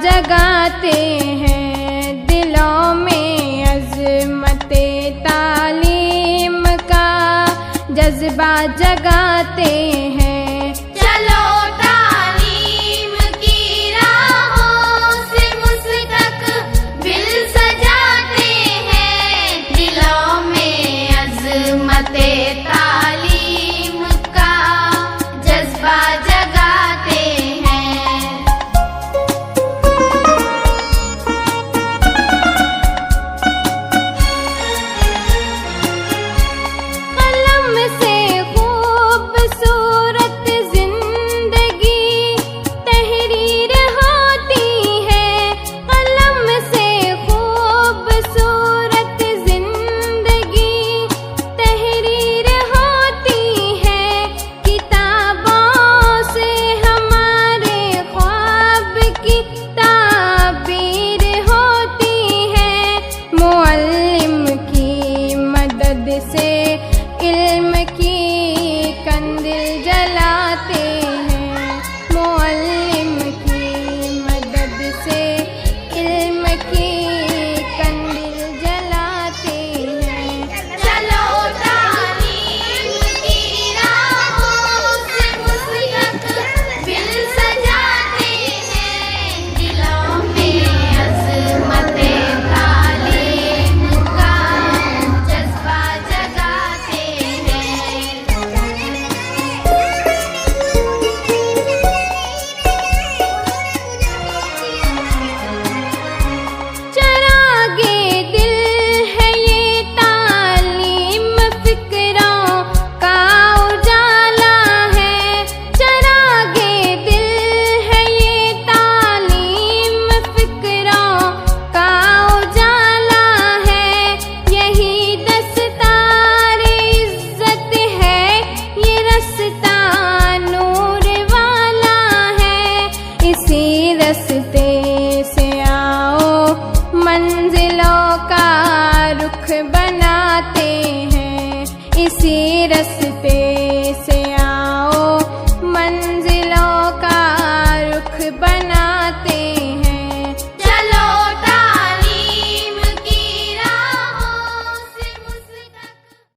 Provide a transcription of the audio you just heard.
जगाते हैं, दिलों में अज़मते तालीम का जज्बा जगाते हैं। चलो तालीम की राहों से मुस्तक़बिल सजाते हैं, दिलों में अज़मते तालीम का जज्बा जगाते हैं। कलम से खूबसूरत जिंदगी तहरीर होती है, कलम से खूबसूरत जिंदगी तहरीर होती है। किताबों से हमारे ख्वाब की ताबीर होती है, मुअल्लिम की मदद से इल्म की कंदिल जलाते हैं, मुअल्लिम की मदद से इल्म की कंदिल जलाते हैं। चलो तालीम की राहों से मुस्तक़बिल सजाते हैं, दिलों में अज़मते तालीम का जज्बा जगाते हैं। चरागे दिल है ये तालीम, फिक्रों का उजाला है। चरागे दिल है ये तालीम, फिक्रों का उजाला है। यही दस्तार इज्जत है, ये रास्ता नूर वाला है। इसी रास्ते से आओ, मंजिलों का रुख बनाते हैं, इसी रास्ते से